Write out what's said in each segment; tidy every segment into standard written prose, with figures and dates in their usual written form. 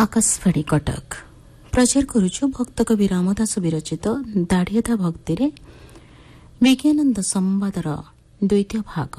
आकाशवाणी कटक प्रचार करुछु भक्त कवि रामदास विरचित दाढ़ियता भक्ति विज्ञानंद संवादर द्वितीय भाग।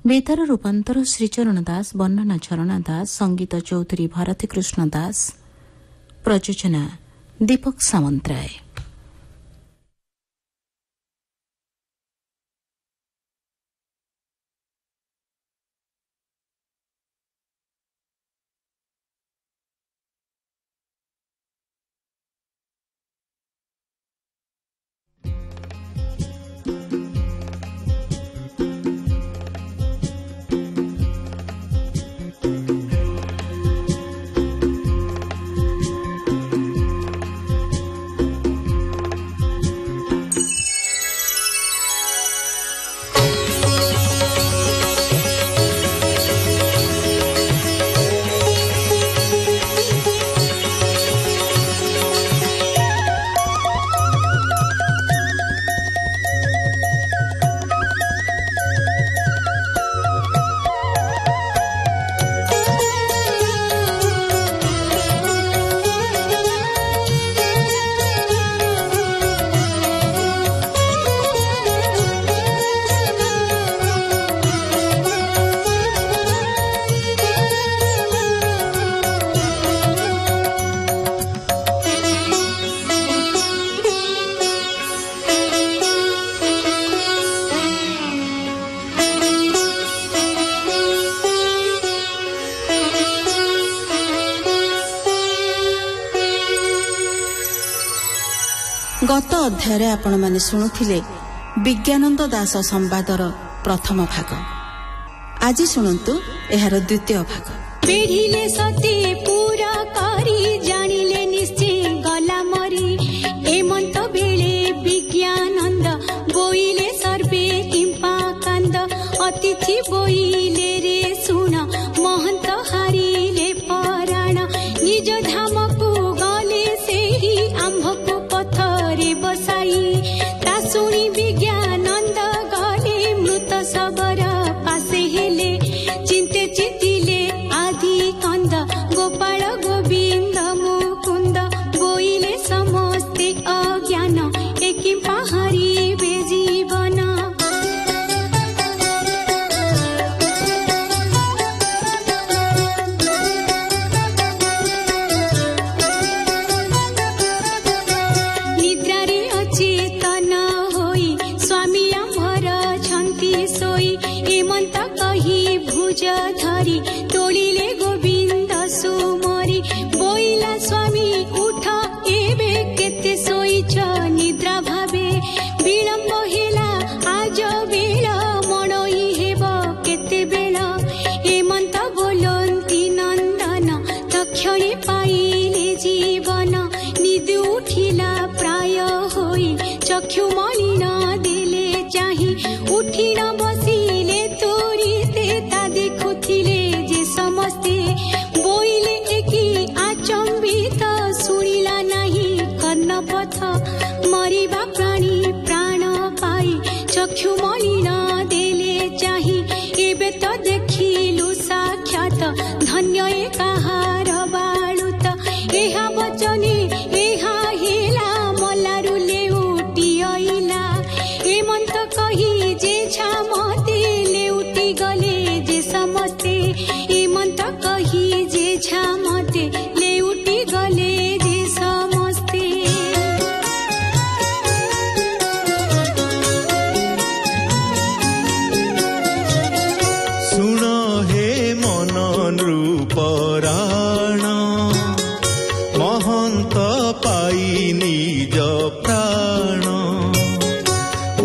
बेतार रूपांतर श्रीचरण दास, वर्णना झरणा दास, संगीत चौधरी भारती कृष्ण दास, प्रयोजना दीपक सामंतराय। गत अध्याय आपण माने शुणुथिले विज्ञानंद दास संवादर प्रथम भाग। आज शुणु एहार द्वितीय भाग। पेढ़िले सती पूरा करी जानिले निश्चय गला मरी एमंत बेले विज्ञानंद बोइले सर्वे किंपा कांद अतिथि बोइले रे सुन महंत हारिले पराण निज धाम को गले सेही आंभ को पथरे बसाई ता सुनी विज्ञानंद गले मृत सबर पासे हेले चिंते चितिले आदि कंद गोपाल गोविंद मुकुंद बोइले समस्ते अज्ञान एकी पहारी जीवन निद्रारे अचेतन होई स्वामी आम्भर छंती सोई हेमंत कही भुज धरी तोलिले गोविंद सुमरी बोइला स्वामी उठ एबे केते सोईछ निद्रा भावे विलंब हेला आज बेल मणई हेब केते बेल हेमंत बोलंती नंदन तक्षणे पाइले जीवन निदि उठिला प्राय होई चक्षु मलिन देले चाही उठी न बसिले तोरीते ता देखुथिले जे समस्ते बोइले एकी आचंबित सुनिला नाही कर्णपथ मरिबा प्राणी प्राण पाई चक्षु मलिन देले चाही एबे तो देखिलु साक्षात धन्य ए काहार बालुत एहा बचने एहा हेला मलारु लेउटी आइला हेमंत कही जे छामते लेउटी गले जे समस्ते हेमंत कही जे छामते लेउटी गले जे समस्ते सुन हे मन नृपराण महंत पाई निज प्राण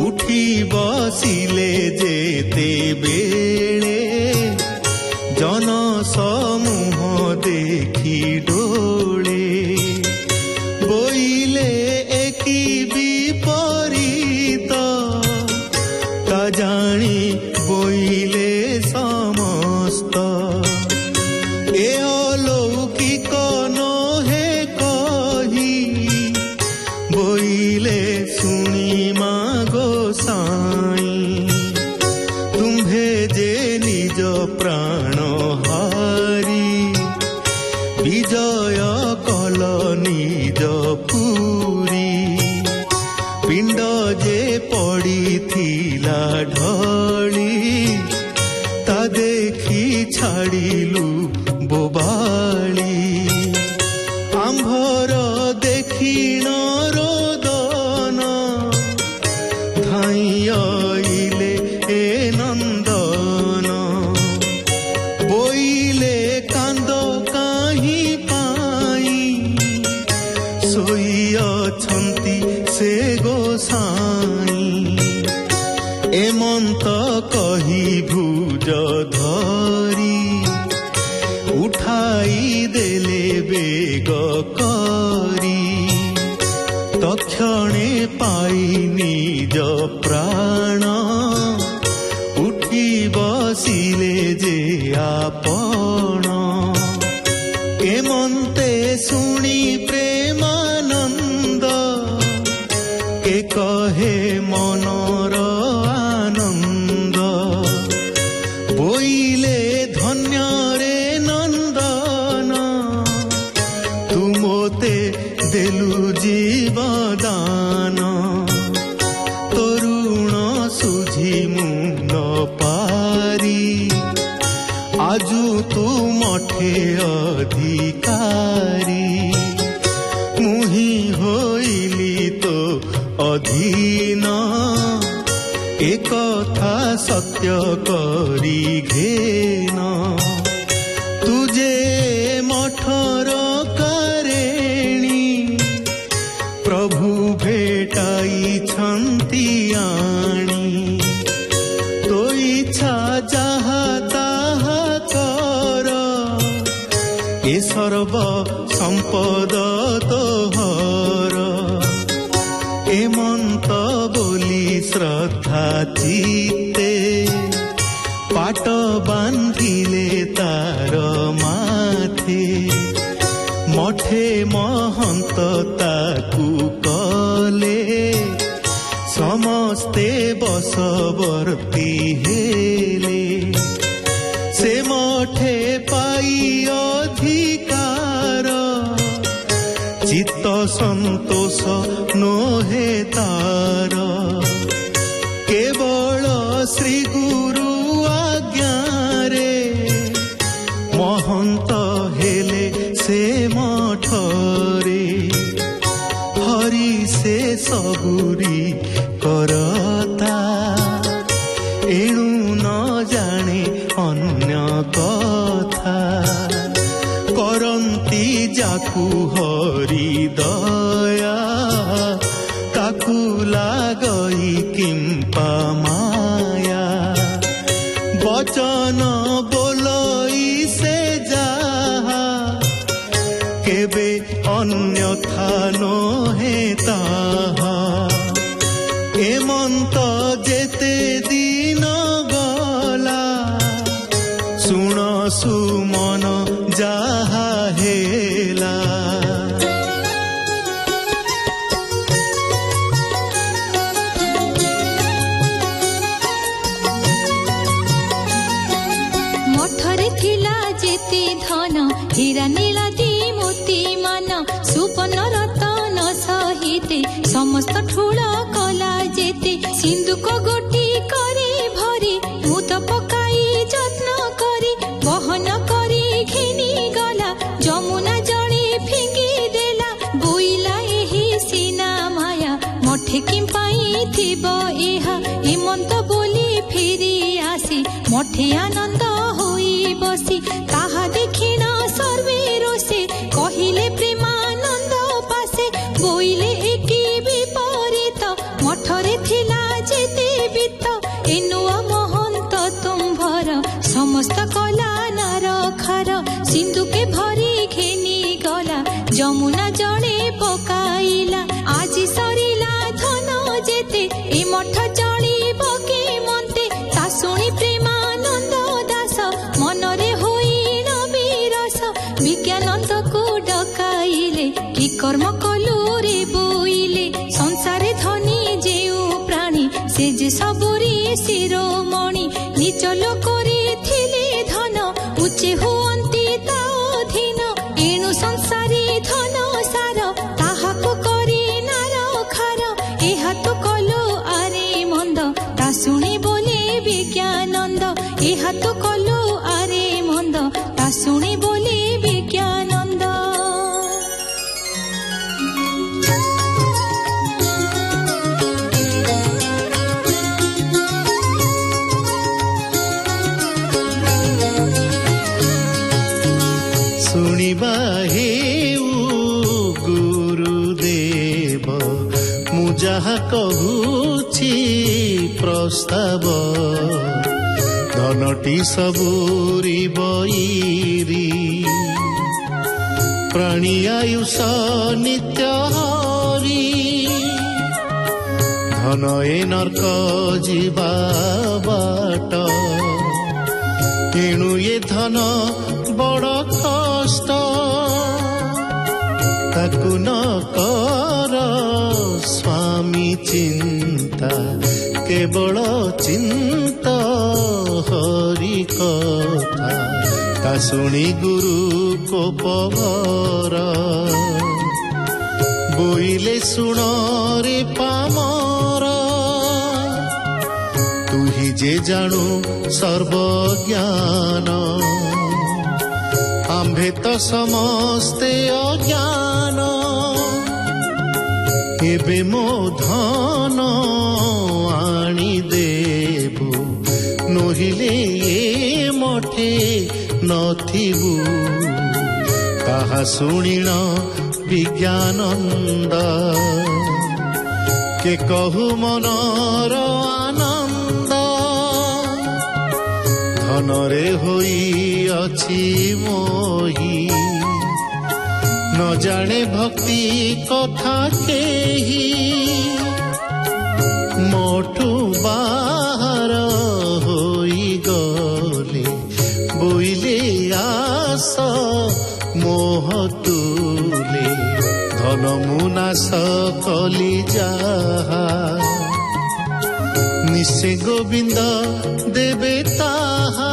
उठी बसिले जेते बेले जन समूह देखी डोले बोइले एकी विपरीत ता जानी बोइले समस्त ए अलौकिक नहे कही बोइले सुनी मागो साई तुम्भे जे निज प्राण हारी ବିଜୟ କଲ ନିଜ ପୁରୀ। ପିଣ୍ଡ ଯେ ପଡ଼ିଥିଲା ଢଳି ତା ଦେଖି ଛାଡ଼ିଲୁ ବୋବାଳି। ଆମ୍ଭର ଦେଖିଣ ରୋଦନ ଧାଇଁ ଅଇଲେ ଏ ନନ୍ଦନ। ବୋଇଲେ କାନ୍ଦ କାହିଁ ପାଇଁ ଶୋଇଅଛନ୍ତି ସେ ଗୋସାଇଁ। ଏମନ୍ତ କହି ଭୁଜ ଧରି ଉଠାଇ ଦେଲେ ବେଗ କରି। ତକ୍ଷଣେ ପାଇ ନିଜ ପ୍ରାଣ ଉଠି ବସିଲେ ଯେ ଆପଣ। ଏମନ୍ତେ ଶୁଣି ପ୍ରେମାନନ୍ଦ କେ କହେ ମନର ଆନନ୍ଦ। ବୋଇଲେ ଧନ୍ୟରେ ନନ୍ଦନ ତୁ ମୋତେ ଦେଲୁ ଜୀବଦାନ। ତରୁଣ ସୁଝି ମୁଁ ନ ପାରି ଆଜୁ ତୁ ମଠେ ଅଧିକାରୀ। ମୁହିଁ ହୋଇଲି ତ ଅଧୀନ ଏ କଥା ସତ୍ୟ କରି ଘେନ। ତୁଜେ ମଠର କାରେଣୀ ପ୍ରଭୁ ଭେଟାଇଛନ୍ତି ଆଣି। ତୋ ଇଚ୍ଛା ଯାହା ତାହା କର ଏ ସର୍ବ ସମ୍ପଦ ତୋହର। ଏମନ୍ତ ବୋଲି ଶ୍ରଦ୍ଧା ଚିତ୍ତେ ପାଟ ବାନ୍ଧିଲେ ତାର ମାଥେ। ମଠେ ମହନ୍ତ ତାକୁ କଲେ ସମସ୍ତେ ବଶବର୍ତ୍ତୀ ହେଲେ। ସେ ମଠେ ପାଇ ଅଧିକାର ଚିତ୍ତ ସନ୍ତୋଷ ନୋହେ ତାର। କେବଳ ଶ୍ରୀ ଗୁରୁ ଆଜ୍ଞାରେ ମହନ୍ତ ହେଲେ ସେ ମଠରେ। ହରି ସେ ସବୁରି କରତା ଏଣୁ ନ ଜାଣେ ଅନ୍ୟ କଥା। କରନ୍ତି ଯାକୁ ହରି ଦୟା ତାକୁ ଲାଗଇ କିମ୍ପା ମାୟା। ବଚନ ବୋଲଇ ସେ ଯାହା କେବେ ଅନ୍ୟଥା ନୋହେ ତାହା। ଏମନ୍ତ ଯେତେ ଦିନ ଗଲା ଶୁଣ ସୁମନ ଯାହା ହେଲା। ମଠରେ ଥିଲା ଯେତେ ଧନ ହୀରା ନୀଳାଦି ମୋତି ମାନ ସୁବର୍ଣ୍ଣ ରତନ ସହିତେ ସମସ୍ତ ଠୁଳ କଲା ଯେତେ। ସିନ୍ଦୁକ ଗୋଟି କରି ଭରି ମୁଦ ପକାଇ ଯତ୍ନ କରି ବହନ କରି ଘେନି ଗଲା ଯମୁନା ଜଣେ ଫିଙ୍ଗି ଦେଲା। ବୋଇଲା ଏହି ସିନା ମାୟା ମଠେ କିମ୍ପାଇଁ ଥିବ ଏହା। ହେମନ୍ତ ବୋଲି ଫେରି ଆସି ମଠେ ଆନନ୍ଦ ହୋଇ ବସି ତାହା ଦେଖିଣ ସର୍ବେ ରୋଷେ କହିଲେ ପ୍ରେମାନନ୍ଦ ପାଶେ। ବୋଇଲେ ଏକି ବିପରୀତ ମଠରେ ଥିଲା ଯେତେ ବିତ ଏ ନୂଆ ମହନ୍ତ ତୁମ୍ଭର ସମସ୍ତ କଲା ନାର ଖାର। ସିନ୍ଧୁକେ ଭରି ଘେନି ଗଲା ଯମୁନା ଜଣେ ପକାଇଲା। ଆଜି ସରିଲା ଧନ ଯେତେ ଏ ମଠ ଚଳିବ କେମନ୍ତେ। ତା ଶୁଣି ପ୍ରେମାନନ୍ଦ ଦାସ ମନରେ ହୋଇଣ ବିରସ। ବିଜ୍ଞାନନ୍ଦକୁ ଡକାଇଲେ କି କର୍ମ କଲୁ ରେ ବୋଇଲେ। ସଂସାରେ ଧନୀ ଯେଉଁ ପ୍ରାଣୀ ସେ ଯେ ସବୁରି ଶିରୋମଣି। ନିଜ ଲୋକରେ ଥିଲେ ଧନ ଉଚ୍ଚେ ହୁଅନ୍ତି ତା ଅଧୀନ। ଏଣୁ ଶୁଣିବା ହେଉ ଗୁରୁଦେବ ମୁଁ ଯାହା କହୁଛି ପ୍ରସ୍ତାବ ଧନଟି ସବୁରି ବଇରି ପ୍ରାଣୀ ଆୟୁଷ ନିତ୍ୟ ହରି ଧନ ଏ ନର୍କ ଯିବା ବାଟ ଏଣୁ ଏ ଧନ ବଡ଼ କଷ୍ଟ ତାକୁ ନ କର ସ୍ୱାମୀ ଚିନ୍ତା କେବଳ ଚିନ୍ତ ହରି କଥା ତା ଶୁଣି ଗୁରୁ କୋପର ବୋଇଲେ ଶୁଣ ରେ ପାମର ତୁହି ଯେ ଜାଣୁ ସର୍ବଜ୍ଞାନ ଆମ୍ଭେ ତ ସମସ୍ତେ ଅଜ୍ଞାନ ଏବେ ମୋ ଧନ ଆଣିଦେବୁ ନୋହିଲେ ଏ ମଠେ ନଥିବୁ ତାହା ଶୁଣିଣ ବିଜ୍ଞାନନ୍ଦ କେ କହୁ ମନର ଆନନ୍ଦ ଧନରେ ହୋଇଅଛି ମୋହି ନ ଜାଣେ ଭକ୍ତି କଥା କେହି ମୋଠୁ ବାହାର ହୋଇଗଲେ ବୋଇଲେ ଆସ ମୋହ ତୁଲେ ଧନ ମୁନାଶ କଲି ଯାହା ନିଶ୍ଚେ ଗୋବିନ୍ଦ ଦେବେ ତାହା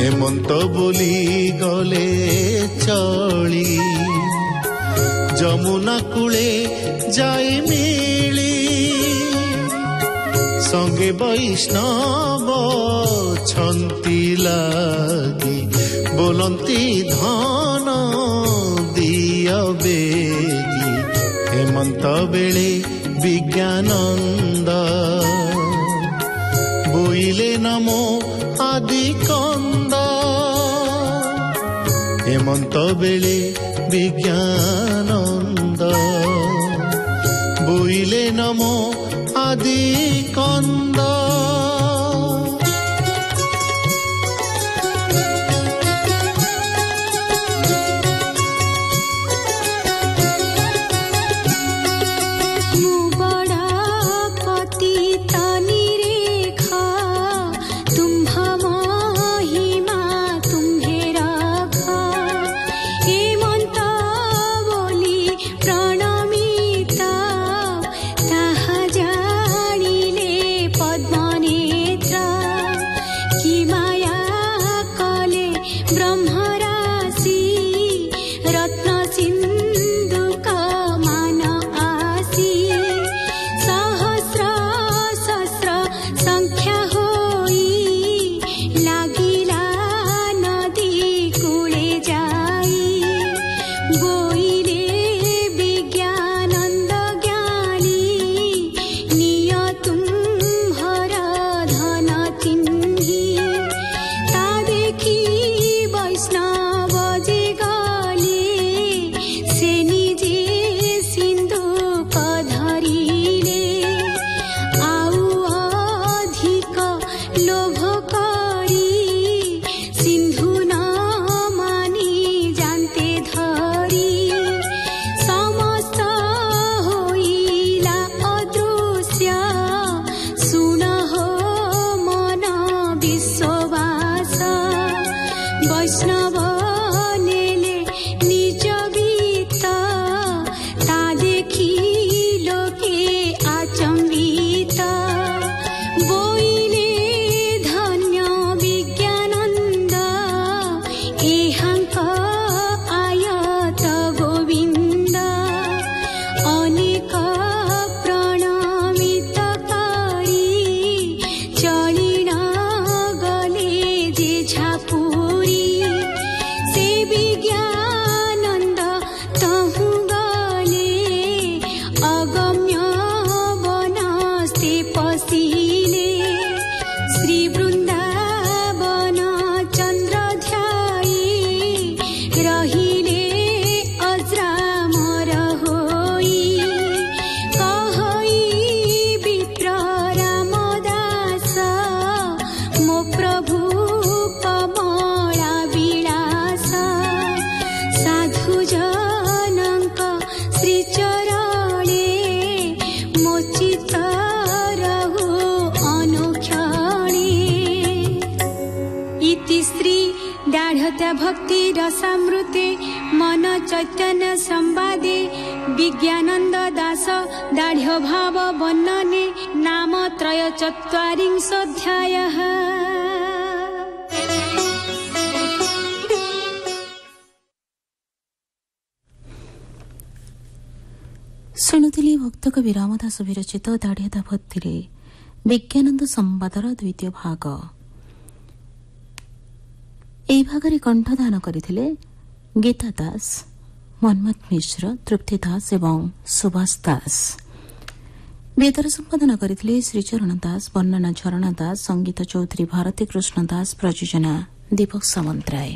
ହେମନ୍ତ ବୋଲି ଗଲେ ଚଳି ଯମୁନା କୂଳେ ଯାଇ ମିଳି ସଙ୍ଗେ ବୈଷ୍ଣବ ଛନ୍ତି ଲାଗି ବୋଲନ୍ତି ଧନ ଦିଅ ବେଗି ହେମନ୍ତ ବେଳେ ବିଜ୍ଞାନନ୍ଦ ବୋଇଲେ ନମୋ ଆଦି କନ୍ଦ ହେମନ୍ତ ବେଳେ ବିଜ୍ଞାନନ୍ଦ ବୋଇଲେ ନମୋ ଆଦି କନ୍ଦ ପଦ भक्ति रसामृते मन चैतन्य संवादे विज्ञानंद दास दाढ़ भाव वर्णने नाम त्रय चत्वारिंशोऽध्यायः। ଶୁଣୁଥିଲି ଭକ୍ତ କବି ରାମଦାସ ବିରଚିତ ଦାଢ଼ିଆଦା ଭକ୍ତିରେ ବିଜ୍ଞାନନ୍ଦ ସମ୍ବାଦର ଦ୍ୱିତୀୟ ଭାଗ। ଏହି ଭାଗରେ କଣ୍ଠଦାନ କରିଥିଲେ ଗୀତା ଦାସ, ମନ୍ମଥ ମିଶ୍ର, ତୃପ୍ତି ଦାସ ଏବଂ ସୁଭାଷ ଦାସ। ବେତାର ସମ୍ପାଦନ କରିଥିଲେ ଶ୍ରୀଚରଣ ଦାସ, ବର୍ଣ୍ଣନା ଝରଣା ଦାସ, ସଙ୍ଗୀତ ଚୌଧୁରୀ ଭାରତୀ କୃଷ୍ଣ ଦାସ, ପ୍ରଯୋଜନା ଦୀପକ ସାମନ୍ତରାୟ।